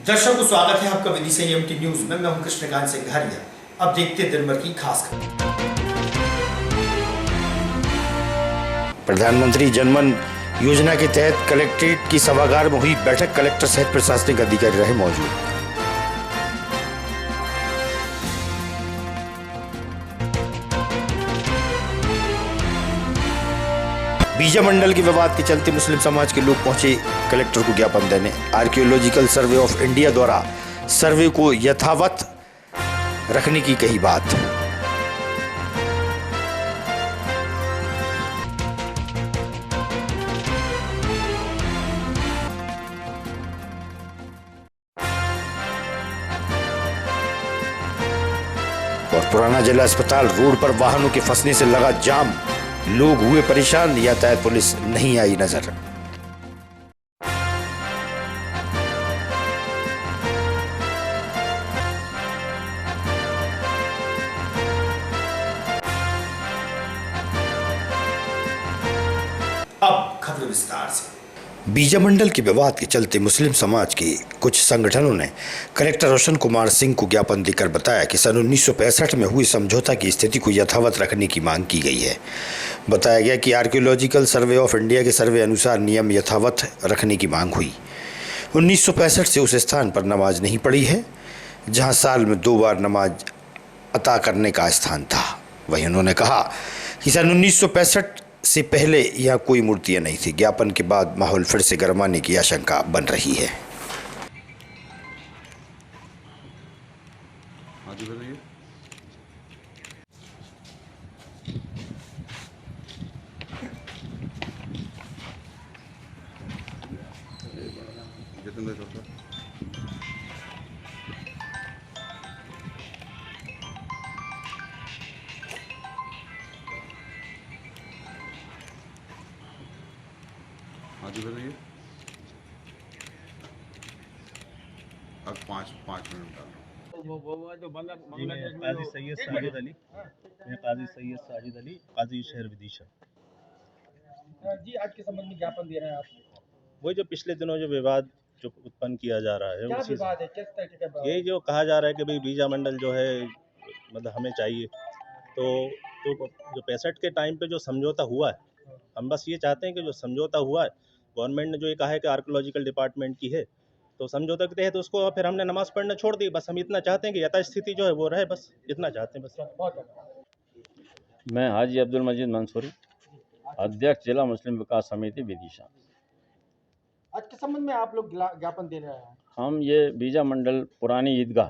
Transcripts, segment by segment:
दर्शकों स्वागत है आपका विधि संयम न्यूज में। मैं हूं कृष्णकांत सिंघारिया। अब देखते हैं दिन भर की खास खबर। प्रधानमंत्री जनमन योजना के तहत कलेक्ट्रेट की सभागार में हुई बैठक। कलेक्टर सहित प्रशासनिक अधिकारी रहे मौजूद। बीजा मंडल के विवाद के चलते मुस्लिम समाज के लोग पहुंचे कलेक्टर को ज्ञापन देने। आर्कियोलॉजिकल सर्वे ऑफ इंडिया द्वारा सर्वे को यथावत रखने की कही बात। और पुराना जिला अस्पताल रोड पर वाहनों के फंसने से लगा जाम। लोग हुए परेशान, यातायात पुलिस नहीं आई नजर। अब खबर विस्तार से। बीजा मंडल के विवाद के चलते मुस्लिम समाज के कुछ संगठनों ने कलेक्टर रोशन कुमार सिंह को ज्ञापन देकर बताया कि सन 1965 में हुई समझौता की स्थिति को यथावत रखने की मांग की गई है। बताया गया कि आर्कियोलॉजिकल सर्वे ऑफ इंडिया के सर्वे अनुसार नियम यथावत रखने की मांग हुई। 1965 से उस स्थान पर नमाज नहीं पड़ी है जहां साल में 2 बार नमाज अता करने का स्थान था। वहीं उन्होंने कहा कि सन 1965 से पहले यहाँ कोई मूर्तियां नहीं थी। ज्ञापन के बाद माहौल फिर से गरमाने की आशंका बन रही है। हाँ जी बताइए। अब पाँच मिनट काजी सैयद साजिद अली, मैं काजी सैयद साजिद अली, काजी शहर विदिशा जी। आज के संबंध में ज्ञापन दे रहे हैं आप। वही जो पिछले दिनों जो विवाद जो उत्पन्न किया जा रहा है, क्या विवाद है, किस तरह का विवाद? यही जो कहा जा रहा है कि भाई बीजा मंडल जो है मतलब हमें चाहिए। तो जो 65 के टाइम पे जो समझौता हुआ है, हम बस ये चाहते हैं कि जो समझौता हुआ है, गवर्नमेंट ने जो ये कहा है कि आर्कियोलॉजिकल डिपार्टमेंट की है, तो समझौता के तहत उसको फिर हमने नमाज पढ़ना छोड़ दी। बस हम इतना चाहते हैं कि यथास्थिति जो है वो रहे, बस इतना चाहते हैं। बस मैं हाजी अब्दुल मजीद मंसूरी, अध्यक्ष जिला मुस्लिम विकास समिति विदिशा। आज के संबंध में आप लोग ज्ञापन दे रहे हैं। हम ये बीजा मंडल पुरानी ईदगाह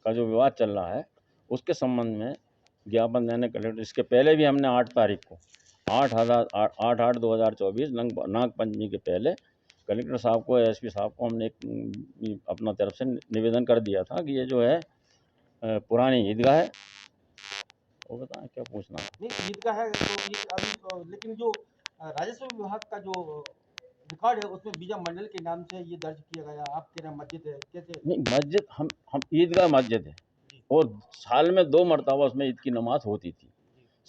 का जो विवाद चल रहा है उसके संबंध में ज्ञापन देने कलेक्टर, इसके पहले भी हमने 8 तारीख को 8/8/2024 नाग पंचमी के पहले कलेक्टर साहब को, एसपी साहब को हमने एक अपना तरफ से निवेदन कर दिया था कि ये जो है पुरानी ईदगाह है। वो बताएं क्या पूछना है। नहीं, ईदगाह है तो ये अभी लेकिन जो राजस्व विभाग का जो रिकॉर्ड है उसमें बीजा मंडल के नाम से ये दर्ज किया गया। आप कह रहे हैं मस्जिद है, कैसे? नहीं, मस्जिद हम ईदगाह मस्जिद है और साल में 2 मरतबा उसमें ईद की नमाज होती थी।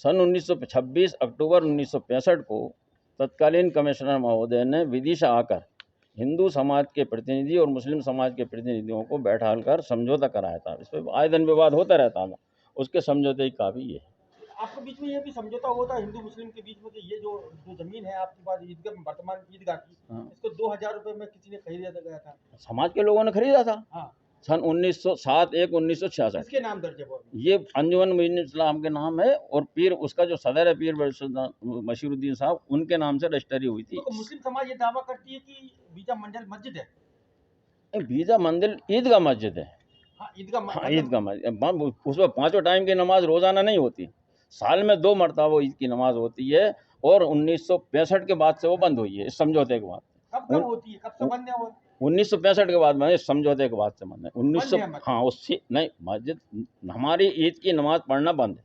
सन 1926 अक्टूबर 1965 को तत्कालीन कमिश्नर महोदय ने विदिशा आकर हिंदू समाज के प्रतिनिधि और मुस्लिम समाज के प्रतिनिधियों को बैठाकर समझौता कराया था। इस पर आए दिन विवाद होता रहता था, उसके समझौते की काफ़ी ये है। आपके बीच में ये भी समझौता हुआ था हिंदू मुस्लिम के बीच में कि ये जो जमीन है आपके पास ईदगाह, वर्तमान ईदगाह की, इसको 2000 रुपए में किसी ने खरीदा गया था। समाज के लोगों ने खरीदा था। हाँ। सन 1907-1-1966 किसके नाम दर्ज है वो? ये अंजुमन मुइनुद्दीन इस्लाम के नाम है और पीर उसका जो सदर है पीर मशीरुद्दीन साहब, उनके नाम से रजिस्ट्री हुई थी। तो मुस्लिम समाज ये दावा करती है कि बीजा मंडल मस्जिद है। बीजा मंदिर ईदगाह मस्जिद है। हाँ, ईदगाह मस्जिद। उसमें 5 टाइम की नमाज रोजाना नहीं होती, साल में 2 मरतबा ईद की नमाज होती है और 1965 के बाद से वो बंद हुई है। इस समझौते के बाद कब होती है, कब से बंद है वो? 1965 के बाद बने, समझौते के बाद से बंद है। 1900 हाँ, उससे नहीं, मस्जिद हमारी ईद की नमाज पढ़ना बंद है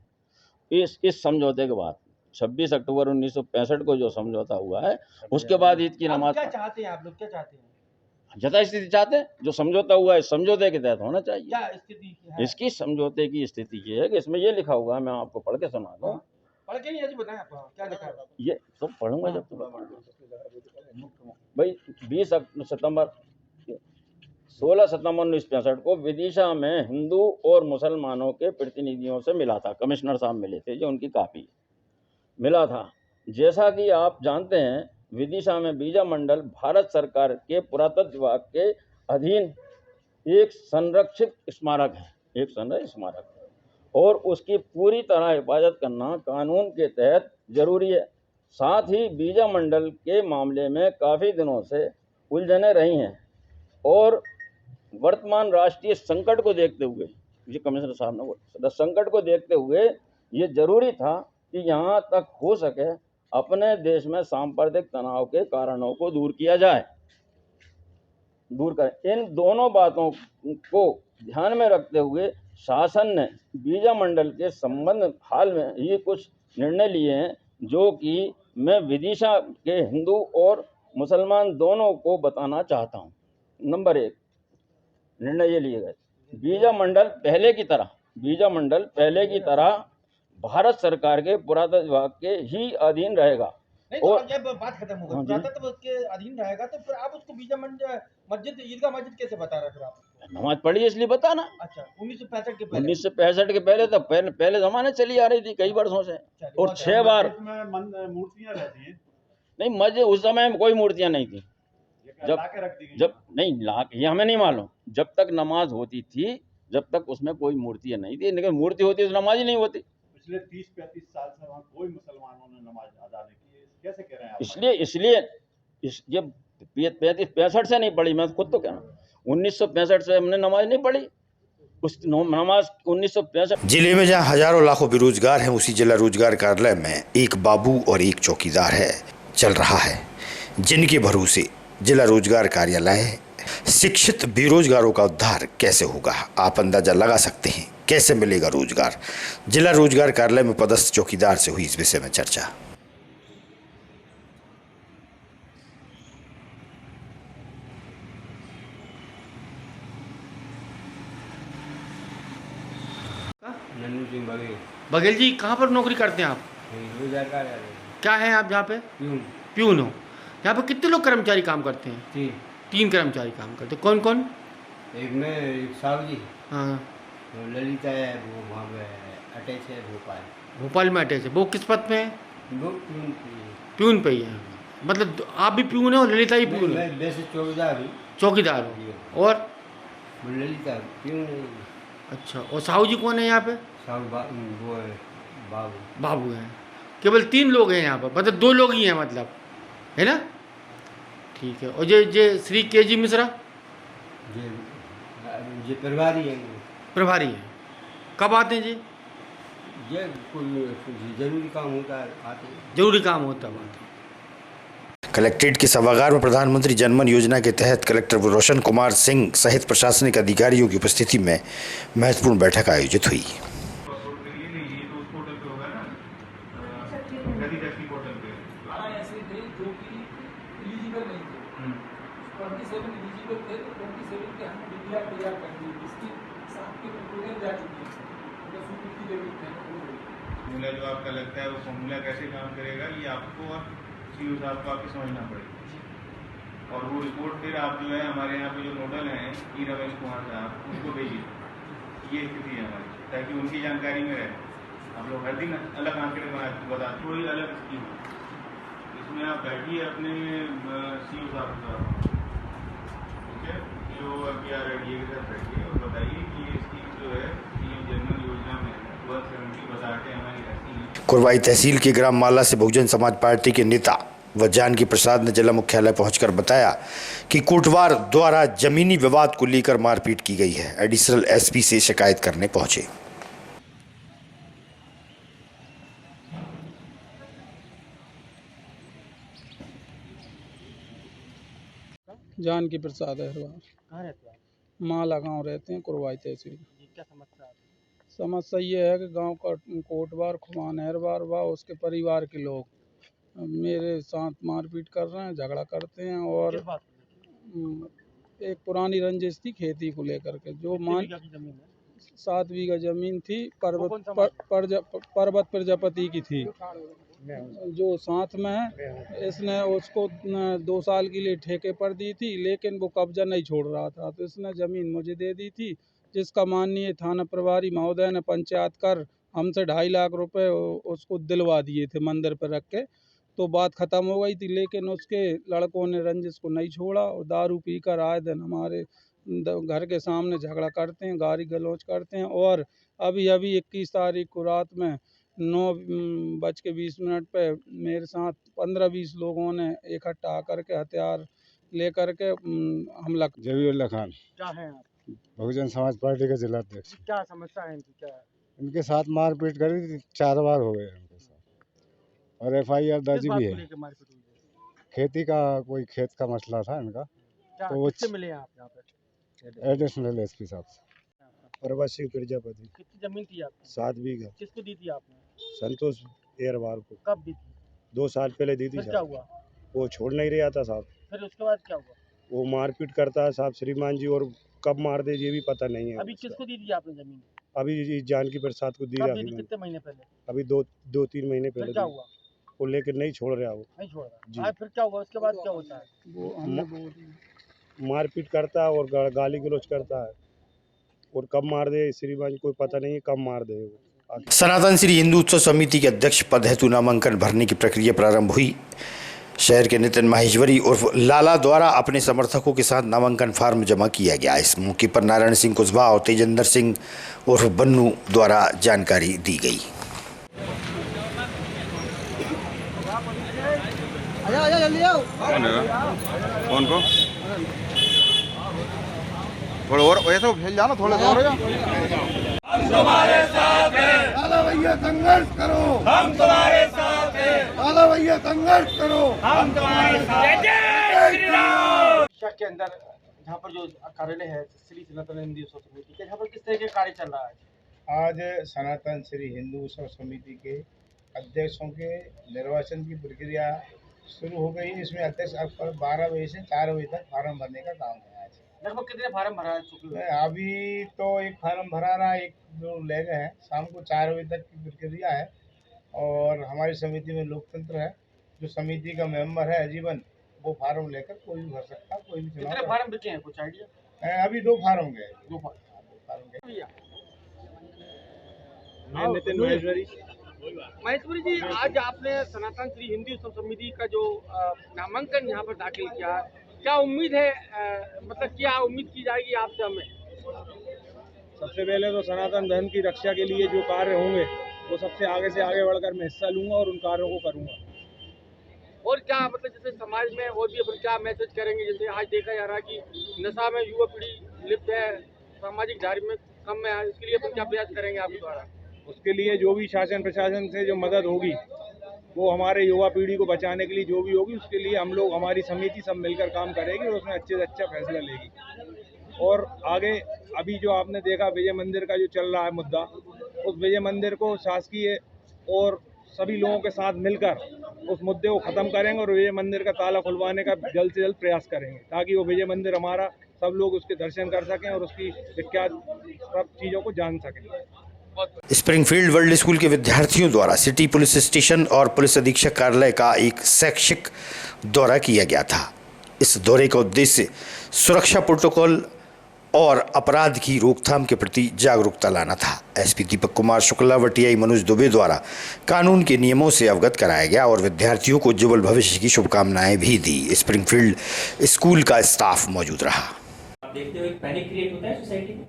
इस समझौते के बाद। 26 अक्टूबर 1965 को जो समझौता हुआ है उसके बाद ईद की नमाज। क्या चाहते हैं आप लोग, क्या चाहते हैं? जता स्थिति चाहते हैं, जो समझौता हुआ है समझौते के तहत होना चाहिए। क्या स्थिति है? इसकी समझौते की स्थिति ये है कि इसमें ये लिखा हुआ है, मैं आपको पढ़ के सुना दूं। पढ़ के नहीं बताएं आप, क्या लिखा है? ये तो पढ़ूंगा जब तो भाई 20 सितंबर 16 सितंबर 1965 को विदिशा में हिंदू और मुसलमानों के प्रतिनिधियों से मिला था। कमिश्नर साहब मिले थे, जो उनकी कापी मिला था। जैसा कि आप जानते हैं, विदिशा में बीजा मंडल भारत सरकार के पुरातत्व विभाग के अधीन एक संरक्षित स्मारक है, और उसकी पूरी तरह हिफाजत करना कानून के तहत जरूरी है। साथ ही बीजा मंडल के मामले में काफ़ी दिनों से उलझने रही हैं, और वर्तमान राष्ट्रीय संकट को देखते हुए, ये कमिश्नर साहब ने बोला, संकट को देखते हुए ये जरूरी था कि यहाँ तक हो सके अपने देश में सांप्रदायिक तनाव के कारणों को दूर करें। इन दोनों बातों को ध्यान में रखते हुए शासन ने बीजा मंडल के संबंध हाल में ही कुछ निर्णय लिए हैं, जो कि मैं विदिशा के हिंदू और मुसलमान दोनों को बताना चाहता हूँ। नंबर 1, निर्णय ये लिए गए, बीजा मंडल पहले की तरह भारत सरकार के पुरातत्व विभाग के ही अधीन रहेगा। नहीं तो और अब जब बात खत्म हो गई, पुरातत्व के अधीन रहेगा, तो फिर आप उसको बीजा मस्जिद ईदगाह मस्जिद कैसे बता रहे फिर आप? नमाज पढ़ी इसलिए बता ना। अच्छा, 1965 के पहले। 1965 के पहले तो पहले जमाने चली आ रही थी कई वर्षों से, और 6 बार मूर्तियां रहती हैं, नहीं, मस्जिद उस समय में कोई मूर्तियां नहीं थी। जब नहीं ला, ये हमें नहीं मालूम। जब तक नमाज होती थी, जब तक उसमें कोई मूर्तियां नहीं थी, लेकिन मूर्ति होती तो नमाज ही नहीं होती। पिछले 30-35 साल से वहाँ कोई मुसलमानों ने नमाज अदा नहीं की है, कैसे कह रहे हैं आप? इसलिए ये 35-65 से नहीं पढ़ी, मैं खुद तो कह रहा हूँ, 1965 से हमने नमाज नहीं पढ़ी। उस नमाज 1965। जिले में जहां हजारों लाखों बेरोजगार हैं, उसी जिला रोजगार कार्यालय में एक बाबू और एक चौकीदार है चल रहा है, जिनके भरोसे जिला रोजगार कार्यालय है। शिक्षित बेरोजगारों का उद्धार कैसे होगा, आप अंदाजा लगा सकते हैं। कैसे मिलेगा रोजगार? जिला रोजगार कार्यालय में पदस्थ चौकीदार से हुई इस विषय में चर्चा। नन्नू सिंह बघेल जी, कहाँ पर नौकरी करते हैं आप? रोजगार कार्यालय। क्या है आप यहाँ पे? प्यून हो। यहाँ पे कितने लोग कर्मचारी काम करते हैं? 3 कर्मचारी काम करते हैं। कौन कौन? एक में एक साहब जी, हाँ, वो ललिता है, वो वहाँ पे अटैच है भोपाल में अटैच है। वो किस पद पे है? वो प्यून की है। प्यून पे ही है। मतलब आप भी प्यून है और ललिता ही प्यून है? मैं वैसे चौकीदार हूँ। चौकीदार हो। और वो ललिता प्यून है। अच्छा, और साहू जी कौन है यहाँ पे? साहब वो है बाबू हैं। केवल 3 लोग हैं यहाँ पर, मतलब 2 लोग ही हैं, मतलब, है ना? ठीक है। और ये श्री के.जी. मिश्रा ये प्रभारी है। प्रभारी हैं। कब आते हैं जी? ये कोई जरूरी काम होता है आते हैं। जरूरी काम होता है आते हैं। कलेक्ट्रेट के सभागार में प्रधानमंत्री जनमन योजना के तहत कलेक्टर रोशन कुमार सिंह सहित प्रशासनिक अधिकारियों की उपस्थिति में महत्वपूर्ण बैठक आयोजित हुई। फॉर्मूला जो आपका लगता है वो फॉर्मूला कैसे काम करेगा, ये आपको और सीईओ साहब को आपको समझना पड़ेगा। और वो रिपोर्ट फिर आप जो है हमारे यहाँ पे जो नोडल हैं ई रमेश कुमार साहब, उनको भेजिए। ये स्थिति है हमारी, ताकि उनकी जानकारी में रहे। आप लोग हर दिन अलग आंकड़े बताते हो, ये अलग स्कीम है। इसमें आप बैठिए अपने सीईओ साहब के साथ, ठीक है, जो अभी RDA के साथ बैठिए और बताइए कि ये स्कीम जो है पीएम जनमन योजना में 170 बसाहटें हमारी ऐसी हैं। कुरवाई तहसील के ग्राम माला से बहुजन समाज पार्टी के नेता व जानकी प्रसाद ने जिला मुख्यालय पहुंचकर बताया कि कोटवार द्वारा जमीनी विवाद को लेकर मारपीट की गई है। एडिशनल एसपी से शिकायत करने पहुंचे। जानकी प्रसाद है। कहाँ रहते हैं आप? माला गांव रहते हैं, कुरवाई तहसील। जी, क्या समस्या है? समस्या ये है कि गांव का कोटवार खुमा नहरवार व उसके परिवार के लोग मेरे साथ मारपीट कर रहे हैं, झगड़ा करते हैं। और किस बात को लेकर? एक पुरानी रंजिश थी खेती को लेकर के, जो कितने बीघा की जमीन है? 7 बीघा जमीन थी, वो कौन सा पर्वत प्रजापति की थी। जो साथ में है, इसने उसको 2 साल के लिए ठेके पर दी थी, लेकिन वो कब्जा नहीं छोड़ रहा था, तो इसने ज़मीन मुझे दे दी थी, जिसका माननीय थाना प्रभारी महोदय ने पंचायत कर हमसे 2.5 लाख रुपए उसको दिलवा दिए थे मंदिर पर रख के। तो बात ख़त्म हो गई थी, लेकिन उसके लड़कों ने रंजिश को नहीं छोड़ा और दारू पीकर आए दिन हमारे घर के सामने झगड़ा करते हैं, गाली गलौज करते हैं। और अभी 21 तारीख को रात में 9:20 पे मेरे साथ 15-20 लोगों ने इकट्ठा आकर के हथियार लेकर के हमला। जबीउल्ला खान, क्या है आप? बहुजन समाज पार्टी का जिला अध्यक्ष। क्या समस्या है इनकी, क्या है? इनके साथ मारपीट करी थी, 4 बार हो गए इनके साथ, और FIR दर्ज किस बात भी को है। लेकर मारपीट हुई है? खेती का कोई खेत का मसला था इनका। क्या तो वो किससे मिले हैं आप यहाँ पे? एडिशनल SP साहब से। प्रवासी प्रजापति। कितनी जमीन थी आपकी? 7 बीघा। किसको दी थी आपने? संतोष एरवार को। कब दी थी? 2 साल पहले दी थी फिर क्या साहब। हुआ? वो छोड़ नहीं रहा था साहब। फिर उसके बाद क्या हुआ? वो मारपीट करता है साहब श्रीमान जी, और कब मार दे ये भी पता नहीं है। अभी किसको दी थी आपने जमीन? अभी जानकी प्रसाद को दी कब रही दी थी? कितने महीने पहले? अभी 2-3 महीने फिर पहले क्या दी। हुआ? वो लेकर नहीं छोड़ रहा, वो नहीं छोड़ रहा। जी। आज फिर क्या हुआ? उसके बाद क्या होता है? वो हमने मारपीट करता है और गाली गलौज करता है, और कब मार दे श्रीमान जी कोई पता नहीं है, कब मार दे वो। सनातन श्री हिंदू उत्सव समिति के अध्यक्ष पद हेतु नामांकन भरने की प्रक्रिया प्रारंभ हुई। शहर के नितिन माहेश्वरी उर्फ लाला द्वारा अपने समर्थकों के साथ नामांकन फार्म जमा किया गया। इस मौके पर नारायण सिंह कुशवाहा और तेजेंद्र सिंह उर्फ बन्नू द्वारा जानकारी दी गई। कौन को थोड़ा और ऐसा फैल जाना, थोड़ा और हम तुम्हारे साथ हैं, लाला भैया संघर्ष करो, हम तुम्हारे साथ हैं, लाला भैया संघर्ष करो, हम तुम्हारे साथ हैं। जय श्री राम। के अंदर जहाँ पर जो कार्यालय है श्री सनातन हिंदू उत्सव समिति के, जहाँ पर किस तरह के कार्य चल रहा है? आज सनातन श्री हिंदू उत्सव समिति के अध्यक्षों के निर्वाचन की प्रक्रिया शुरू हो गई। इसमें अध्यक्ष 12 बजे से 4 बजे तक फार्म भरने का काम है। आज लगभग कितने फार्म भरा चुके हैं? अभी तो एक फार्म भरा रहा, एक दो ले गए हैं। शाम को 4 बजे तक की प्रक्रिया है। और हमारी समिति में लोकतंत्र है, जो समिति का मेंबर है आजीवन, वो फार्म लेकर कोई भी भर सकता, कोई भी चुनाव। कितने फार्म बिके हैं, कुछ आइडिया? अभी 2 फार्म गए। 2 फार्म गए। मैं नितिन माहेश्वरी। महेश्वरी जी, आज आपने सनातन श्री हिंदू उत्सव समिति का जो नामांकन यहाँ पर दाखिल किया, क्या उम्मीद है, मतलब क्या उम्मीद की जाएगी आपसे हमें? सबसे पहले तो सनातन धर्म की रक्षा के लिए जो कार्य होंगे वो सबसे आगे से आगे बढ़कर मैं हिस्सा लूंगा और उन कार्यों को करूंगा। और क्या मतलब जैसे समाज में और भी अपन क्या मैसेज करेंगे? जैसे आज देखा जा रहा है कि नशा में युवा पीढ़ी लिप्त है, सामाजिक धार्मिक कम में है, इसके लिए अपन क्या प्रयास करेंगे आपके द्वारा? उसके लिए जो भी शासन प्रशासन से जो मदद होगी, वो हमारे युवा पीढ़ी को बचाने के लिए जो भी होगी, उसके लिए हम लोग, हमारी समिति सब मिलकर काम करेगी और उसमें अच्छे से अच्छा फैसला लेगी। और आगे अभी जो आपने देखा विजय मंदिर का जो चल रहा है मुद्दा, उस विजय मंदिर को शासकीय और सभी लोगों के साथ मिलकर उस मुद्दे को ख़त्म करेंगे और विजय मंदिर का ताला खुलवाने का जल्द से जल्द प्रयास करेंगे, ताकि वो विजय मंदिर हमारा सब लोग उसके दर्शन कर सकें और उसकी विख्यात सब चीज़ों को जान सकें। स्प्रिंगफील्ड वर्ल्ड स्कूल के विद्यार्थियों द्वारा सिटी पुलिस स्टेशन और पुलिस अधीक्षक कार्यालय का एक शैक्षिक दौरा किया गया था। इस दौरे का उद्देश्य सुरक्षा प्रोटोकॉल और अपराध की रोकथाम के प्रति जागरूकता लाना था। SP दीपक कुमार शुक्ला व TI मनोज दुबे द्वारा कानून के नियमों से अवगत कराया गया और विद्यार्थियों को उज्ज्वल भविष्य की शुभकामनाएं भी दी। स्प्रिंगफील्ड स्कूल का स्टाफ मौजूद रहा। आप देखते हो एक पैनिक क्रिएट होता है सोसाइटी में,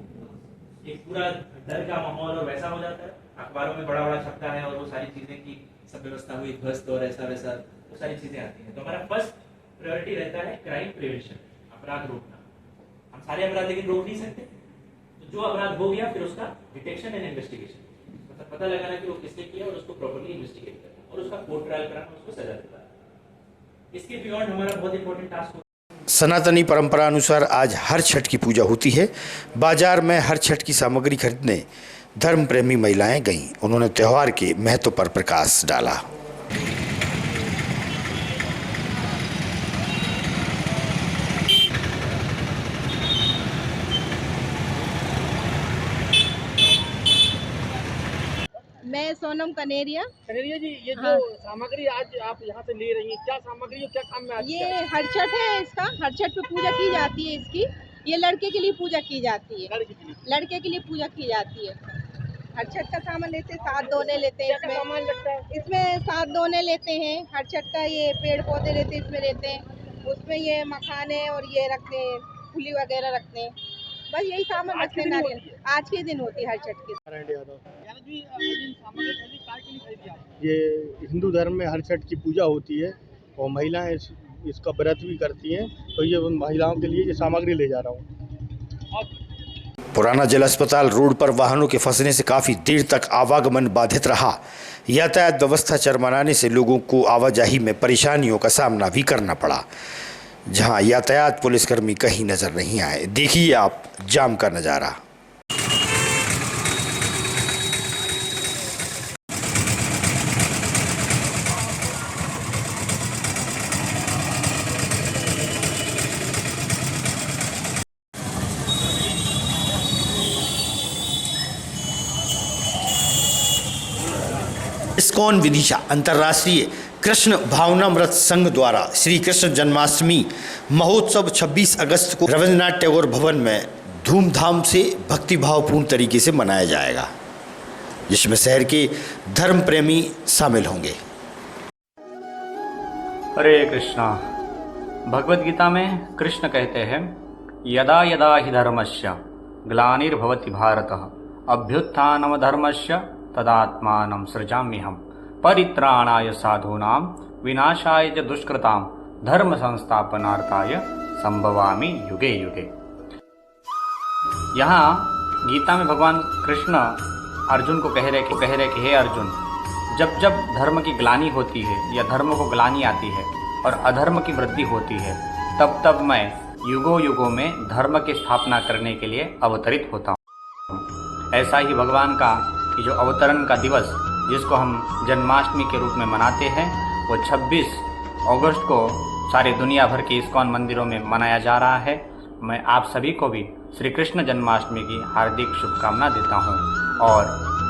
एक पूरा डर का माहौल और वैसा हो जाता है। अखबारों में बड़ा बड़ा छपता है और वो सारी चीजें की सब व्यवस्था हुई ध्वस्त और ऐसा वैसा वो सारी चीजें आती हैं। तो हमारा फर्स्ट प्रायोरिटी रहता है क्राइम प्रिवेंशन, अपराध रोकना। हम सारे अपराध लेकिन रोक नहीं सकते, तो जो अपराध हो गया फिर उसका डिटेक्शन एंड इन्वेस्टिगेशन, मतलब पता लगाना कि वो किसने किया और उसको प्रॉपर्ली इन्वेस्टिगेट करना और उसका कोर्ट ट्रायल कराना, उसको सजा दिलाना। इसके बियॉन्ड हमारा बहुत इंपॉर्टेंट टास्क। सनातनी परंपरा अनुसार आज हर छठ की पूजा होती है। बाजार में हर छठ की सामग्री खरीदने धर्म प्रेमी महिलाएं गईं। उन्होंने त्यौहार के महत्व पर प्रकाश डाला। मैं सोनम कनेरिया। कनेरिया जी, ये हाँ। जो सामग्री आज आप यहाँ से ले रही हैं, क्या सामग्री है, क्या काम में आती है? ये हरछठ है, इसका हरछठ पे पूजा की जाती है इसकी। ये लड़के के लिए पूजा की जाती है, लड़के के लिए पूजा की जाती है। हरछठ का सामान लेते हैं, 7 दोने लेते हैं इसमें। सामान लगता है इसमें 7 दोने लेते हैं हरछठ का, ये पेड़ पौधे लेते हैं इसमें लेते हैं, उसमें ये मखाने और ये रखते हैं, फूली वगैरह रखते हैं, बस यही सामान रखते हैं। नारियल आज के दिन होती है हरछठ की। ये हिंदू धर्म में हरछठ की पूजा होती है और महिलाएं इसका व्रत भी करती हैं, तो ये उन महिलाओं के लिए ये सामग्री ले जा रहा हूँ। पुराना जिला अस्पताल रोड पर वाहनों के फंसने से काफ़ी देर तक आवागमन बाधित रहा। यातायात व्यवस्था चरमराने से लोगों को आवाजाही में परेशानियों का सामना भी करना पड़ा, जहां यातायात पुलिसकर्मी कहीं नजर नहीं आए। देखिए आप जाम का नज़ारा। इस्कॉन विदिशा अंतर्राष्ट्रीय कृष्ण भावनामृत संघ द्वारा श्री कृष्ण जन्माष्टमी महोत्सव 26 अगस्त को रविंद्रनाथ टैगोर भवन में धूमधाम से भक्तिभावपूर्ण तरीके से मनाया जाएगा, जिसमें शहर के धर्म प्रेमी शामिल होंगे। हरे कृष्णा। भगवद गीता में कृष्ण कहते हैं, यदा यदा हि धर्मस्य ग्लानिर्भवति भारतः अभ्युत्थानम धर्मस्य तदात्मानं सृजाम्यहम् परित्राणाय साधूनां विनाशाय च दुष्कृतां धर्म संस्थापनार्थाय संभवामि युगे युगे। यहाँ गीता में भगवान कृष्ण अर्जुन को कह रहे कि हे अर्जुन, जब जब धर्म की ग्लानि होती है या धर्म को ग्लानि आती है और अधर्म की वृद्धि होती है, तब तब मैं युगों युगों में धर्म की स्थापना करने के लिए अवतरित होता हूँ। ऐसा ही भगवान का ये जो अवतरण का दिवस, जिसको हम जन्माष्टमी के रूप में मनाते हैं, वो 26 अगस्त को सारे दुनिया भर के इस्कॉन मंदिरों में मनाया जा रहा है। मैं आप सभी को भी श्री कृष्ण जन्माष्टमी की हार्दिक शुभकामना देता हूँ और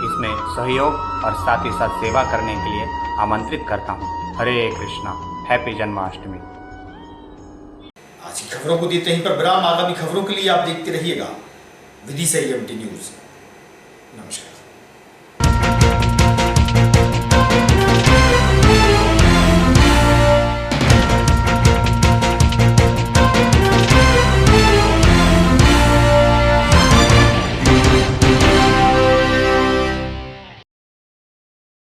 इसमें सहयोग और साथ ही साथ सेवा करने के लिए आमंत्रित करता हूँ। हरे कृष्णा। हैप्पी जन्माष्टमी। आज की खबरों को देते हैं पर विराम। आगामी खबरों के लिए आप देखते रहिएगा विदिशा EMT न्यूज। नमस्कार।